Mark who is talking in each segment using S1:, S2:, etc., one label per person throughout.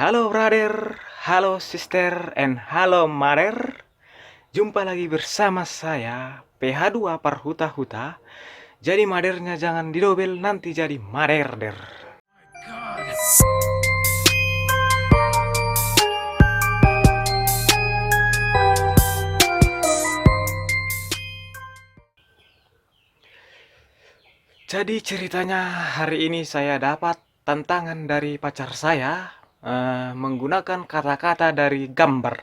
S1: Halo brother, halo sister, and halo mother. Jumpa lagi bersama saya, PH2 Parhuta Huta. Jadi madernya jangan didobel, nanti jadi maderder. Jadi ceritanya hari ini saya dapat tantangan dari pacar saya menggunakan kata-kata dari gambar.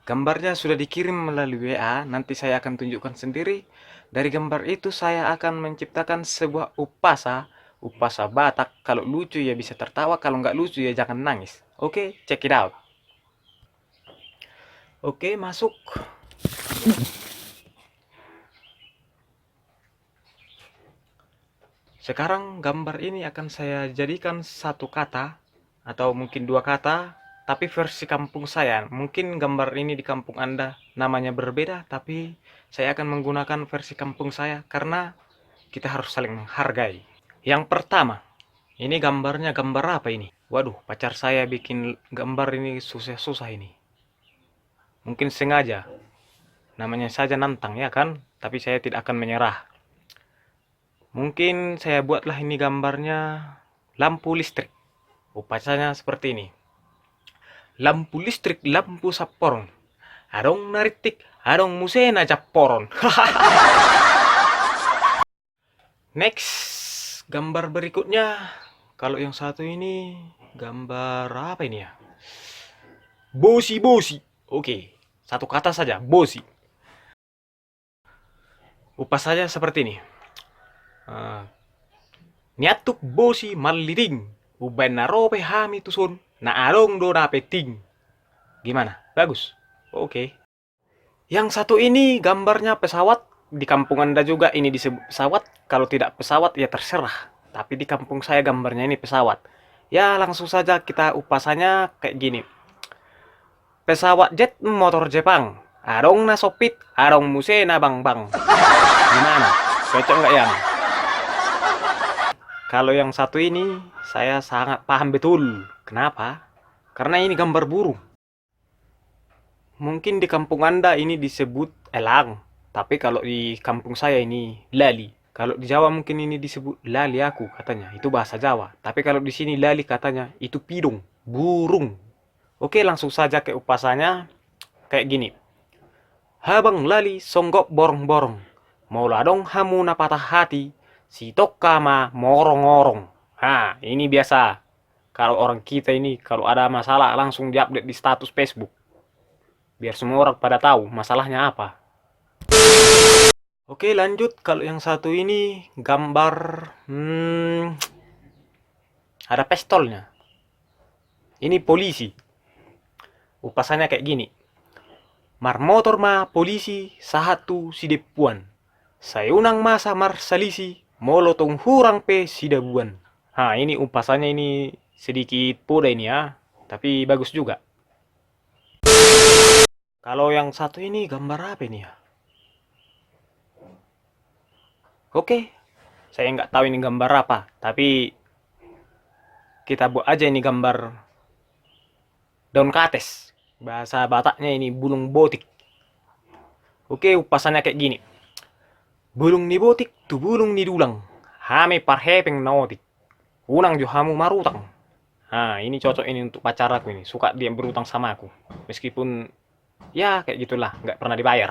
S1: Gambarnya sudah dikirim melalui WA, nanti saya akan tunjukkan sendiri. Dari gambar itu saya akan menciptakan sebuah upasa, upasa Batak. Kalau lucu ya bisa tertawa, kalau nggak lucu ya jangan nangis. Oke, check it out. Oke, masuk. Sekarang gambar ini akan saya jadikan satu kata, atau mungkin dua kata, tapi versi kampung saya. Mungkin gambar ini di kampung Anda namanya berbeda, tapi saya akan menggunakan versi kampung saya karena kita harus saling menghargai. Yang pertama, ini gambarnya gambar apa ini? Waduh, pacar saya bikin gambar ini susah-susah ini. Mungkin sengaja. Namanya saja nantang ya kan? Tapi saya tidak akan menyerah. Mungkin saya buatlah ini gambarnya lampu listrik. Upacanya seperti ini. Lampu listrik, lampu saporon. Adong naritik, adong musena japoron. Next, gambar berikutnya. Kalau yang satu ini gambar apa ini ya? Bosi-bosi. Oke, satu kata saja, bosi. Upas saja seperti ini. Niatuk bosi maliring. Uban narope hami tusun. Na along do napeting. Gimana? Bagus? Oke. Yang satu ini gambarnya pesawat. Di kampung Anda juga ini disebut pesawat. Kalau tidak pesawat ya terserah. Tapi di kampung saya gambarnya ini pesawat. Ya langsung saja kita upasannya kayak gini. Pesawat jet motor Jepang. Arong na sopit, arong muse na bang bang. Gimana? Cocok nggak yang? Kalau yang satu ini saya sangat paham betul. Kenapa? Karena ini gambar burung. Mungkin di kampung Anda ini disebut elang, tapi kalau di kampung saya ini lali. Kalau di Jawa mungkin ini disebut lali aku katanya. Itu bahasa Jawa. Tapi kalau di sini lali katanya itu pidung, burung. Oke, langsung saja ke upasannya kayak gini. Habang lali songgok borong-borong. Mau ladong hamu na patah hati. Si tokama morong-morong. Nah, ini biasa. Kalau orang kita ini, kalau ada masalah langsung diupdate di status Facebook. Biar semua orang pada tahu masalahnya apa. Oke, lanjut. Kalau yang satu ini gambar ada pistolnya. Ini polisi. Upasannya kayak gini. Mar motor ma polisi sahatu si depuan. Sayunang masa marsalisi molotong hurang pe sidabuan. Nah, ini upasannya ini sedikit poda ini ya. Tapi bagus juga. Kalau yang satu ini gambar apa ini ya? Oke, saya nggak tahu ini gambar apa. Tapi kita buat aja ini gambar daun kates. Bahasa Bataknya ini bulung botik. Oke, upasannya kayak gini. Bulung ni botik, tu bulung ni dulang. Hame parhepeng naotik. Unang jo hamu marutang. Nah, ini cocok ini untuk pacar aku ini. Suka dia berutang sama aku. Meskipun, ya kayak gitulah. Nggak pernah dibayar.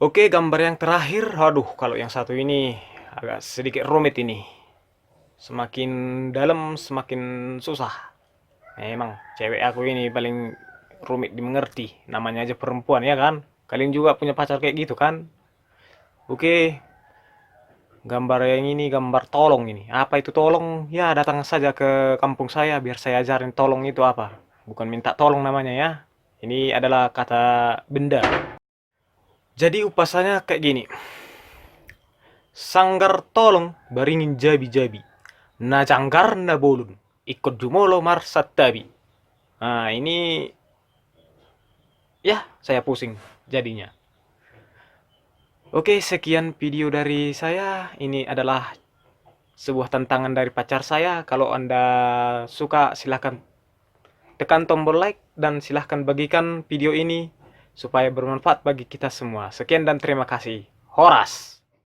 S1: Oke, gambar yang terakhir. Aduh, kalau yang satu ini agak sedikit rumit ini. Semakin dalam, semakin susah. Memang, cewek aku ini paling rumit dimengerti. Namanya aja perempuan, ya kan? Kalian juga punya pacar kayak gitu, kan? Oke, gambar yang ini gambar tolong ini. Apa itu tolong? Ya, datang saja ke kampung saya biar saya ajarin tolong itu apa. Bukan minta tolong namanya ya. Ini adalah kata benda. Jadi upasannya kayak gini. Sanggar tolong baringin jabi-jabi. Na janggar na bolun. Ikut jumolo marsat tabi. Nah, ini ya saya pusing jadinya. Oke, sekian video dari saya. Ini adalah sebuah tantangan dari pacar saya. Kalau Anda suka, silahkan tekan tombol like dan silahkan bagikan video ini supaya bermanfaat bagi kita semua. Sekian dan terima kasih. Horas.